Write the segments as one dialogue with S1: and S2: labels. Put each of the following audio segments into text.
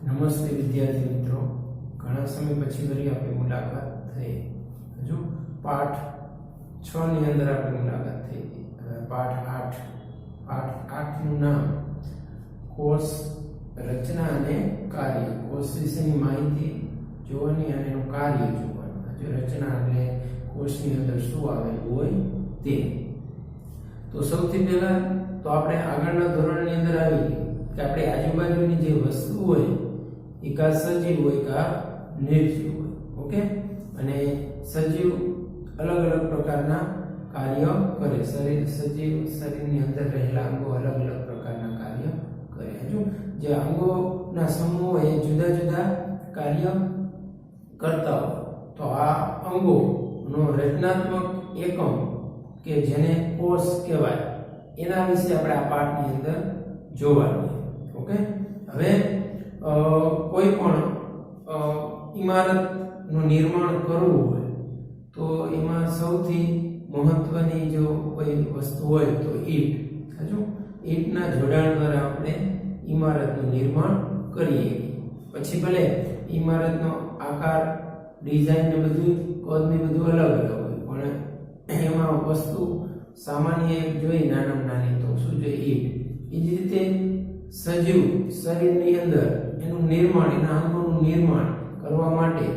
S1: નમસ્તે વિદ્યાર્થી મિત્રો, ઘણા સમય પછી વળી આપણી મુલાકાત થઈ. હજુ પાઠ 6 ની અંદર આપણી મુલાકાત થઈ. હવે પાઠ 8 નું નામ કોષ રચના અને કાર્ય. કોષ વિશેની માહિતી જોવાની અને એનું કાર્ય જોવાનું. જો રચના એટલે કોષની અંદર શું આવેલું હોય તે. તો સૌથી પહેલા તો આપણે આગળના ધોરણની અંદર આવી કે આપણે આજુબાજુની જે વસ્તુ હોય એ કા સજીવ હોય કા નિર્જીવ હોય. ઓકે, અને સજીવ અલગ અલગ પ્રકારના કાર્ય કરે. સજીવ શરીરની અંદર રહેલા અંગો અલગ અલગ પ્રકારના કાર્ય કરે. હજુ જે અંગોના સમૂહ હોય એ જુદા જુદા કાર્ય કરતા હોય. તો આ અંગોનો રચનાત્મક એકમ કે જેને કોષ કહેવાય એના વિશે આપણે આ પાઠની અંદર જોવાનું. ઓકે, હવે કોઈ પણ ઇમારતનું નિર્માણ કરવું હોય તો એમાં સૌથી મહત્વની જો કોઈ વસ્તુ હોય તો ઈંટ. હજુ ઈંટના જોડાણ દ્વારા આપણે ઇમારતનું નિર્માણ કરીએ. પછી ભલે ઇમારતનો આકાર, ડિઝાઇન ને બધું, કદ ને બધું અલગ અલગ હોય, પણ એમાં વસ્તુ સામાન્ય એક જોઈ નાનામાં નાની તો શું જોઈએ? ઈંટ. એ જ રીતે સજીવ શરીરની અંદર એનું નિર્માણ, એના અંગોનું નિર્માણ કરવા માટે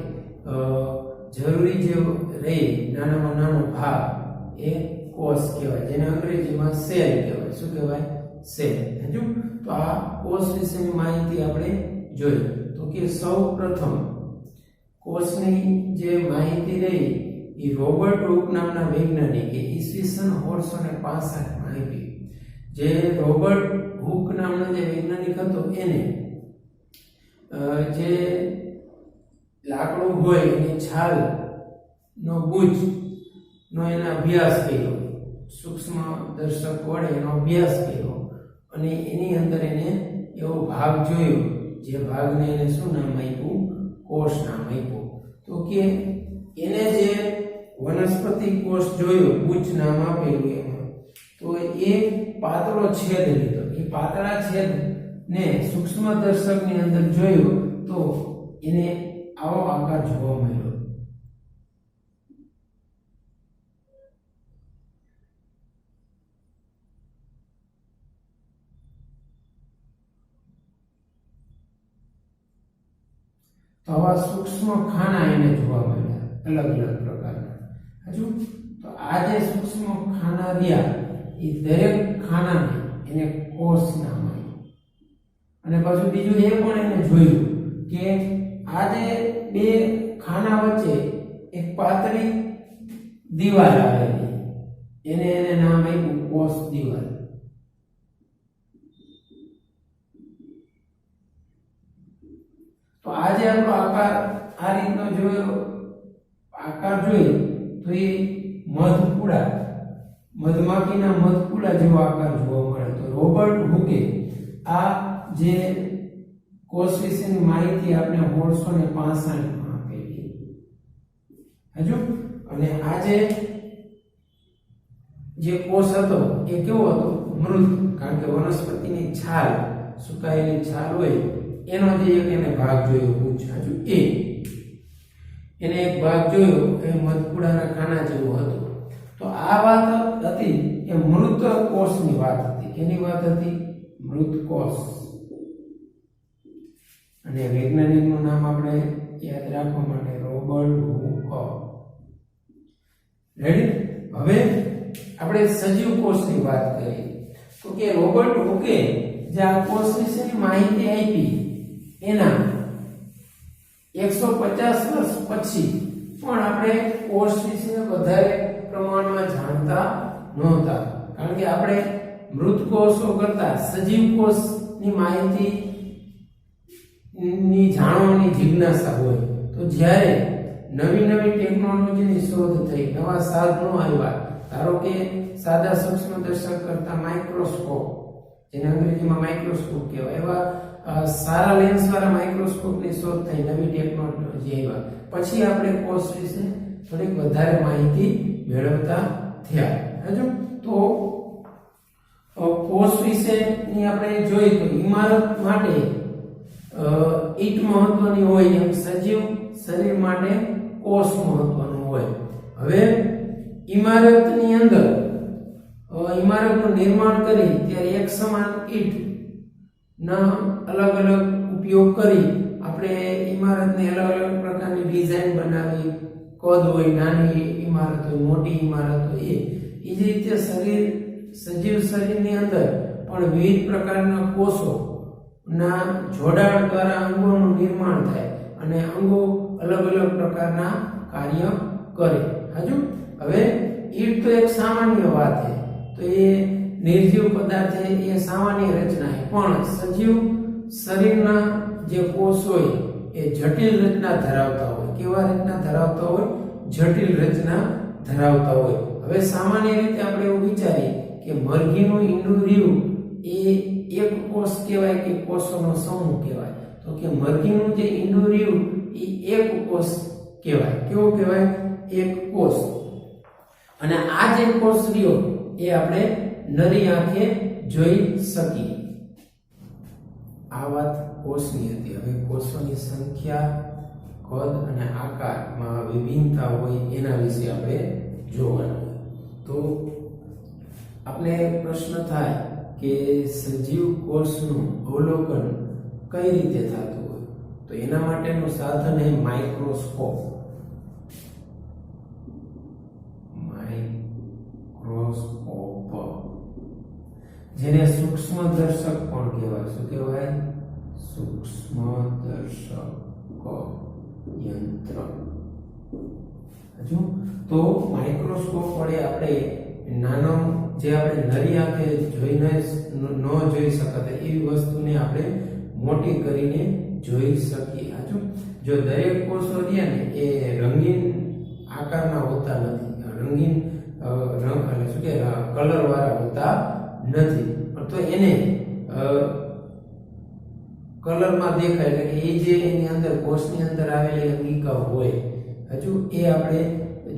S1: જરૂરી જે રહે નાનામાં નાનો ભાગ એ કોષ કહેવાય, જેને અંગ્રેજીમાં સેલ કહેવાય. શું કહેવાય? સેલ. હજુ તો આ કોષ વિશેની માહિતી આપણે જોઈ. તો કે સૌ પ્રથમ કોષની જે માહિતી રહી એ રોબર્ટ હુક નામના વૈજ્ઞાનિકે ઈસવીસન 1865 માં આપી. જે રોબર્ટ હુક નામનો જે વૈજ્ઞાનિક હતો એને જે લાકડું હોય એની છાલ નો ગુજ નો એના અભ્યાસ કર્યો, સૂક્ષ્મ દર્શક વડે એનો અભ્યાસ કર્યો અને એની અંદર એને એવો ભાગ જોયો જે ભાગને એને શું નામ આપ્યું? કોષ નામ આપ્યું. તો કે એને જે વનસ્પતિ કોષ જોયો, ગુજ નામ આપેલું એમાં, તો એ પાતળો છેદ લીધો. એ પાતળા છેદ ને સૂક્ષ્મ દર્શકની અંદર જોયો તો એને આવો આકાર જોવા મળ્યો. તો આવા સૂક્ષ્મ ખાના એને જોવા મળ્યા અલગ અલગ પ્રકારના. હજુ તો આ જે સૂક્ષ્મ ખાના રહ્યા એ દરેક ખાનાને એને કોષ નામ આપ્યું. અને પાછું બીજું એ પણ એને જોયું કે આ જે બે ખાના વચ્ચે એક પાતળી દીવાલ આવેલી, એને નામ આપ્યું કોષ દીવાલ. તો આજે આપણો આકાર આ રીતનો જોયો, આકાર જોઈએ તો એ મધપુડા, મધમાખીના મધપુડા જેવો આકાર જોવા મળે. તો રોબર્ટ હુકે આ જે કોષ વિશેની માહિતી આપણે 1865 માં આપેલી. હજુ અને આજે જે કોષ હતો એ કેવો હતો? મૃત. કારણ કે વનસ્પતિની છાલ, સુકાયેલી છાલ હોય એનો જે એક એને ભાગ જોયો ગુજ. હજુ એને એક ભાગ જોયો એ મધપુડાના ખાના જેવો હતો. તો આ વાત હતી એ મૃત કોષની વાત હતી. કેની વાત હતી? મૃત કોષ. અને વૈજ્ઞાનિકનું નામ આપણે યાદ રાખવા માટે રોબર્ટ હુક. રેડી? હવે આપણે સજીવ કોષની વાત કરીએ. તો કે રોબર્ટ હુકે જે આ કોષ વિશેની માહિતી આપી એના 150 વર્ષ પછી પણ આપણે કોષ વિશે વધારે પ્રમાણમાં જાણતા નહોતા. કારણ કે આપણે મૃત કોષો કરતા સજીવ કોષની માહિતી ની જાણવાની જિજ્ઞાસા હોય. તો જ્યારે નવી નવી ટેકનોલોજીની શોધ થઈ, નવા સાધનો આવ્યા, ધારો કે સાદા સૂક્ષ્મદર્શક કરતા માઇક્રોસ્કોપ, જેને અંગ્રેજીમાં માઇક્રોસ્કોપ કહેવાય, એવા સારા લેન્સ વાળા માઇક્રોસ્કોપની શોધ થઈ, નવી ટેકનોલોજી આવ્યા પછી આપણે કોષ વિશે થોડીક વધારે માહિતી મેળવતા થયા. હજુ તો કોષ વિશેની આપણે જોઈએ તો ઇમારત માટે ઈટ મહત્વની હોય એમ સજીવ શરીર માટે કોષ મહત્વનું હોય. હવે ઇમારતની અંદર ઇમારતનું નિર્માણ કરી ત્યારે એક સમાન ઈટ ના અલગ અલગ ઉપયોગ કરી આપણે ઇમારતની અલગ અલગ પ્રકારની ડિઝાઇન બનાવી, કદ હોય નાની ઇમારત હોય મોટી ઇમારત હોય એ જ રીતે સજીવ શરીરની અંદર પણ વિવિધ પ્રકારના કોષો ના જોડાણ દ્વારા અંગોનું નિર્માણ થાય અને અંગો અલગ અલગ પ્રકારના કાર્ય કરે. હજુ હવે ઈટ તો એક સામાન્ય વાત છે, તો એ નિર્જીવ પદાર્થ છે, એ સામાન્ય રચના છે, પણ સજીવ શરીરના જે કોષ હોય એ જટિલ રચના ધરાવતા હોય. કેવા રચના ધરાવતા હોય? જટિલ રચના ધરાવતા હોય. હવે સામાન્ય રીતે આપણે એવું વિચારીએ કે મરઘીનું ઈંડું રહ્યું એ એક કોષ કહેવાય કે કોષોનો સમૂહ કહેવાય? તો કે મરઘીનું જે ઈંડું રહ્યું એ એક કોષ કહેવાય. કેવું કહેવાય? એક કોષ. અને આ જે કોષ રહ્યો એ આપણે નરી આંખે જોઈ શકીએ. આ વાત કોષની હતી. હવે કોષોની સંખ્યા, કદ અને આકારમાં વિભિન્નતા હોય એના વિશે આપણે જોવાનું. તો આપણે પ્રશ્ન થાય કે સજીવ કોષનું અવલોકન કઈ રીતે થતું હોય? તો એના માટેનું સાધન છે માઇક્રોસ્કોપ. જેને સૂક્ષ્મદર્શક પણ કહેવાય. શું કહેવાય? સૂક્ષ્મદર્શક યંત્ર. હજુ તો માઇક્રોસ્કોપ વડે આપણે નાનો જે આપણે નરી આંખે જોઈને ન જોઈ શકતા એવી વસ્તુને આપણે મોટી કરીને જોઈ શકીએ. હજુ જો દરેક કોષો રહ્યા ને એ રંગીન આકારના હોતા નથી, રંગીન રંગ એટલે શું કે કલર વાળા હોતા નથી, તો એને કલરમાં દેખાય એટલે એ જે એની અંદર કોષની અંદર આવેલી અંગિકા હોય હજુ એ આપણે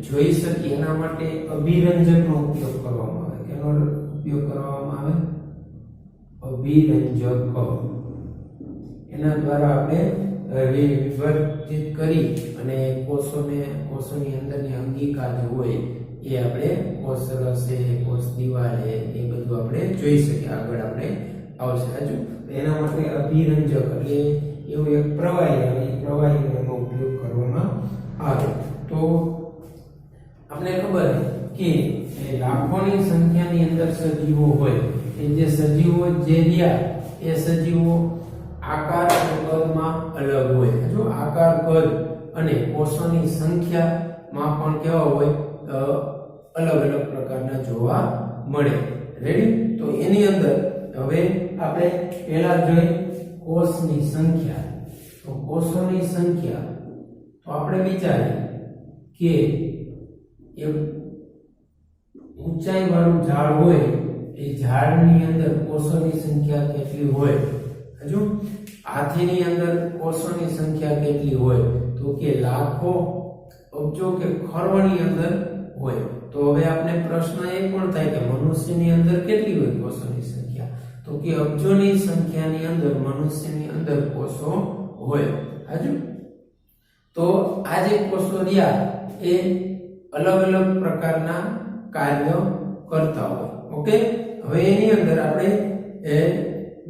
S1: જોઈ શકીએ. એના માટે અભિરંજકનો ઉપયોગ કરવામાં આવે. કેનો ઉપયોગ કરવામાં આવે? અભિરંજક. એના દ્વારા આપણે વિભાજિત કરી અને કોષોની અંદરની અંગિકા જે હોય એ આપણે કોષરસ છે, કોષ દિવાલ છે, એ બધું આપણે જોઈ શકીએ. આગળ આપણે આવશે. હજુ એના માટે અભિરંજક એટલે એવું એક પ્રવાહી આવે, એ પ્રવાહીનો ઉપયોગ કરવામાં આવે. તો આપણે ખબર કે લાખોની સંખ્યાની અંદર સજીવો હોય, એ જે સજીવો જે રહ્યા એ સજીવો આકાર અને કદમાં અલગ હોય. જો આકાર, કદ અને કોષોની સંખ્યામાં પણ કેવા હોય? અલગ અલગ પ્રકારના જોવા મળે. રેડી? તો એની અંદર હવે આપણે પહેલા જોઈ કોષની સંખ્યા. તો કોષોની સંખ્યા તો આપણે વિચારીએ કે એક ઊંચાઈ વાળું ઝાડ હોય, એ ઝાડની અંદર કોષોની સંખ્યા કેટલી હોય? હજુ હાથીની અંદર કોષોની સંખ્યા કેટલી હોય? તો કે લાખો, અબજો કે ખરવની અંદર હોય. તો હવે આપણે પ્રશ્ન એ પણ થાય કે મનુષ્યની અંદર કેટલી હોય કોષોની સંખ્યા? તો કે અબજોની સંખ્યાની અંદર મનુષ્યની અંદર કોષો હોય. હજુ તો આ જે કોષો રહ્યા એ અલગ અલગ પ્રકારના કાર્ય કરતા હોય. ઓકે, હવે એની અંદર આપણે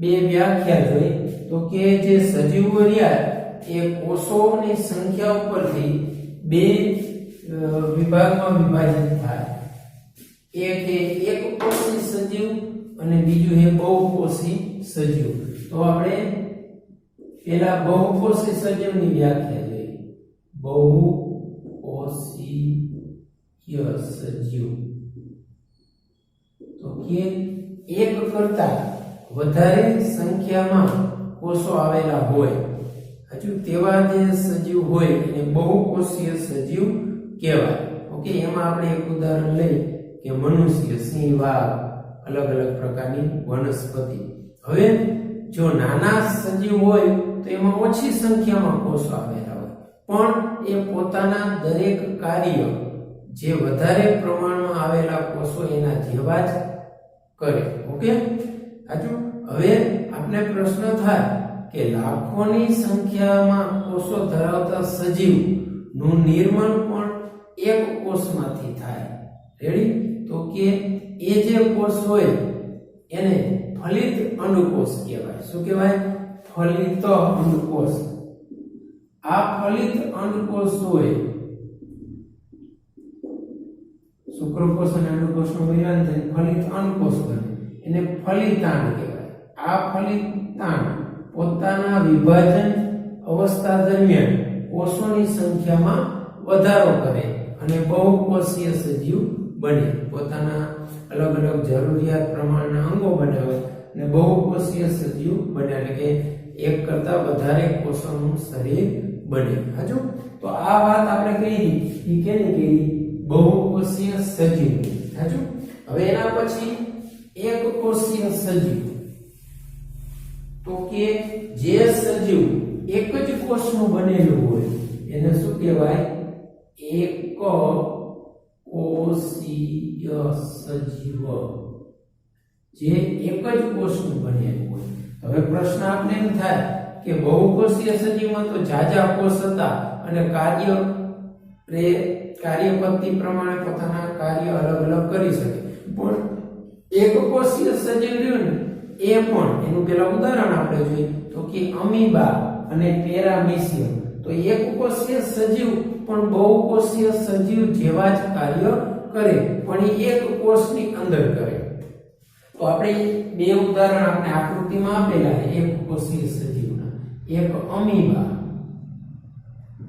S1: બે વ્યાખ્યા જોઈ. તો કે જે સજીવો રહ્યા એ કોષોની સંખ્યા ઉપરથી બે વિભાગમાં વિભાજિત થાય. એક એક કોષી સજીવ અને બીજું છે બહુકોષી સજીવ. તો આપણે પેલા બહુકોષી સજીવની વ્યાખ્યા જોઈએ. બહુકોષીય સજીવ તો કે એક કરતા વધારે સંખ્યામાં કોષો આવેલા હોય. હજુ તેવા જે સજીવ હોય એને બહુકોષીય સજીવ કહેવાય. ઓકે, એમાં આપણે એક ઉદાહરણ લઈ કે મનુષ્ય, સિંહ, વાઘ, અલગ અલગ પ્રકારની વનસ્પતિ. હવે જો નાના સજીવ હોય તો એમાં ઓછી સંખ્યામાં કોષો આવેલા હોય, પણ એ પોતાના દરેક કાર્ય જે વધારે પ્રમાણમાં આવેલા કોષો એના જેવા જ કરે. ઓકે, હજુ હવે આપણે પ્રશ્ન થાય કે લાખોની સંખ્યામાં કોષો ધરાવતા સજીવનું નિર્માણ પણ એક કોષમાંથી થાય. રેડી? તો કે એ જે કોષ હોય એને ફલિત અંડકોષ કહેવાય. શું કહેવાય? ફલિત અંડકોષ. આ ફલિત અંડકોષ હોય, શુક્રકોષ અને અંડકોષનું મિલન થઈને ફલિત અંડકોષ બને, એને ફલિતાંડ કહેવાય. આ ફલિતાંડ પોતાના વિભાજન અવસ્થા દરમિયાન કોષોની સંખ્યામાં વધારો કરે અને બહુકોષીય સજીવ બને. પોતાના અલગ અલગ જરૂરિયાત પ્રમાણના અંગો બનાવે અને બહુકોષીય સજીવ બને, એટલે કે એક કરતા વધારે કોષોનું શરીર બને. હજુ તો આ વાત આપણે કહી કે કેની કહી? બહુકોષીય સજીવ. હજુ હવે એના પછી એક કોષીય સજીવ. તો કે જે સજીવ એક જ કોષનું બનેલું હોય એને શું કહેવાય? એક કોષીય સજીવ. જે એક જ કોષનું બનેલું હોય. હવે પ્રશ્ન આપણે એમ થાય કે બહુકોષીય સજીવમાં તો જાજા કોષ હતા અને કાર્યપદ્ધતિ પ્રમાણે પોતાના કાર્ય અલગ અલગ કરી શકે, પણ એક કોષીય સજીવ રહ્યું ને એ પણ, એનું પેલા ઉદાહરણ આપણે જોઈએ તો કે અમીબા અને પેરામીશિયમ. તો એક કોષીય સજીવ પણ બહુકોષીય સજીવ જેવા જ કાર્ય કરે, પણ એ એક કોષની અંદર કરે. તો આપણે બે ઉદાહરણ આપણે આકૃતિમાં આપેલા છે એક કોષીય સજીવના. એક અમીબા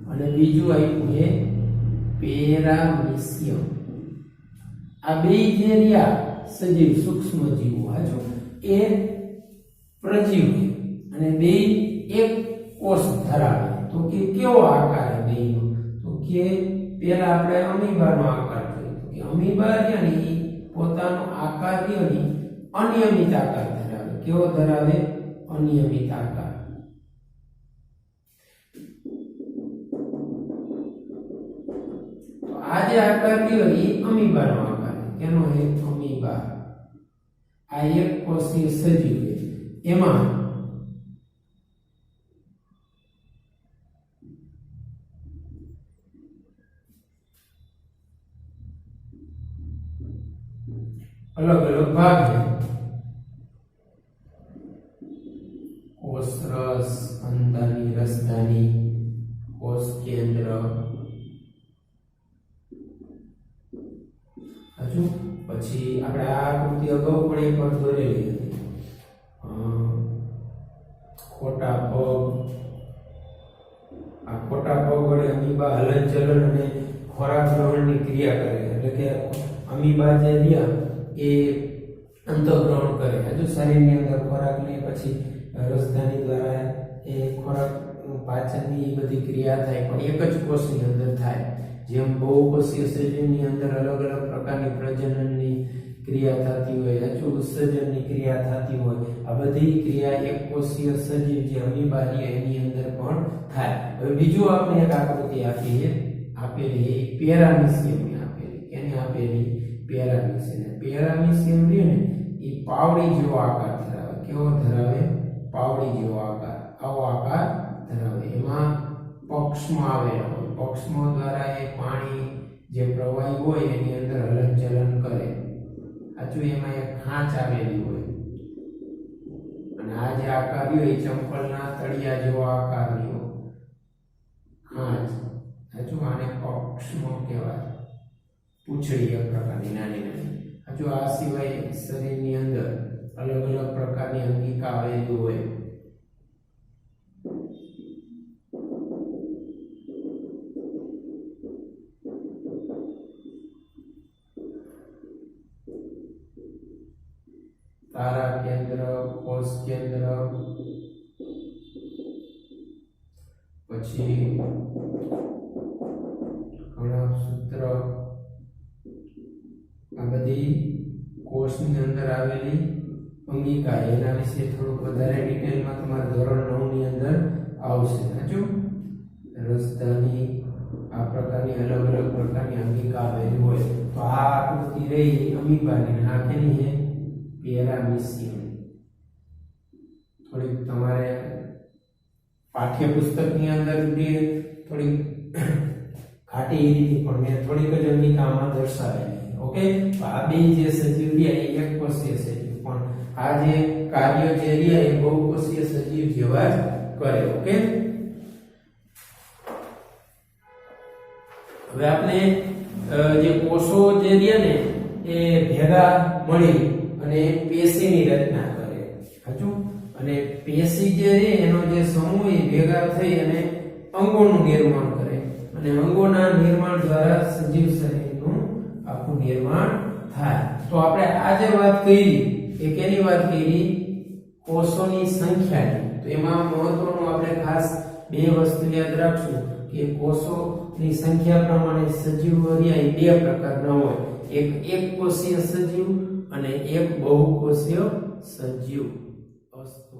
S1: અને બીજું આપ્યું છે પેરામીશિયમ. આ બે જે રહ્યા સજીવ સૂક્ષ્મ જીવો હાજો એ પ્રજીવી અને બે એક કોષ ધરાવે. તો કે કેવો આકાર બેનો? તો કે પેલા આપણે અમીબાનો આકાર જોયો. તો કે અમીબા ને પોતાનો આકાર રહ્યો ને અનિયમિત આકાર ધરાવે. કેવો ધરાવે? અનિયમિત આકાર. તો આ જે આકાર રહ્યો એ અમીબાનો આકાર. કેનો છે? અમીબા. આ એક કોષીય સજીવ એમાં અલગ અલગ ભાગ છે. કોષરસ, અંતરની રસધાની, કોષ કેન્દ્ર. હજુ પછી આપણે આ આકૃતિ અગાઉ પણ એક વાર દોરેલી હતી. ખોટા પગ. આ ખોટા પગ વડે અમીબા હલનચલન અને ખોરાક ગ્રહણની ક્રિયા કરે. એટલે કે અમીબા જે રહ્યા એ અંતઃગ્રહણ કરે. હજુ શરીરની અંદર ખોરાક લે, પછી રસધાની દ્વારા એ ખોરાક પાચનની બધી ક્રિયા થાય, પણ એક જ કોષની અંદર થાય. જેમ બહુકોષીય સજીવની અંદર અલગ અલગ પ્રકારની પ્રજનનની ક્રિયા થતી હોય, હજુ ઉત્સર્જનની ક્રિયા થતી હોય, આ બધી ક્રિયા એક કોષીય સજીવ જે અમીબા એની અંદર પણ થાય. હવે બીજું આપણે એક આકૃતિ આપેલી પેરામીશિયમની આપેલી. એની આપેલી પેરામીશિયમ. પેરામીશિયમ રહ્યું ને એ પાવડી જેવો આકાર ધરાવે. કેવો ધરાવે? પાવડી જેવો આકાર. આવો આકાર ધરાવે. એમાં પક્ષમાં આવેલા હોય. પક્ષમો દ્વારા એ પાણી જે પ્રવાહી હોય એની અંદર હલનચલન કરે. સાચું? એમાં એક ખાંચ આવેલી હોય અને આ જે આકાર રહ્યો એ ચંપલના તળિયા જેવો આકાર રહ્યો. ખાંચ. સાચું? આને પક્ષમો કહેવાય. પૂંછડી એક પ્રકારની નાની નાની. હજુ આ સિવાય શરીરની અંદર અલગ અલગ પ્રકારની અંગિકા આવેલી હોય. તારા કેન્દ્ર, કોષ કેન્દ્ર, પછી કણક સૂત્ર, આ બધી કોષની અંદર આવેલી અંગિકા. એના વિશે થોડુંક વધારે ડિટેલમાં તમારા ધોરણ 9 ની અંદર આવશે. હજુ રસધાની, આ પ્રકારની અલગ અલગ પ્રકારની અંગિકા આવેલી હોય. તો આ આકૃતિ રહી અમીબાની. આ કેની છે? પેરામીશિયમ. થોડીક તમારે પાઠ્યપુસ્તકની અંદર જે થોડી ઘાટી રીતની પણ મેં થોડીક જ અંકિકામાં દર્શાવેલી. ઓકે, તો આ બે જે સજીવ રહ્યા એ એકકોષીય સજીવ, પણ આ જે કાર્ય જે રહ્યા એ બહુકોષીય સજીવ જેવા જ કરે. ઓકે, હવે આપણે જે કોષો જે રહ્યા ને એ ભેગા મળી અને પેશીની રચના કરે. હજુ અને પેશી જે રે એનો જે સમૂહ એ ભેગા થઈ અને અંગોનું નિર્માણ કરે અને અંગોના નિર્માણ દ્વારા સજીવ શરીરનું આખું નિર્માણ થાય. તો આપણે આ જે વાત કરી એ કેની વાત કરી? કોષોની સંખ્યાની. તો એમાં મહત્વનું આપણે ખાસ બે વસ્તુ યાદ રાખશું કે કોષોની સંખ્યા પ્રમાણે સજીવો રહ્યા એ બે પ્રકારના હોય. એક એકકોષીય સજીવ અને એક બહુકોષીય સજીવ. અસ્તુ.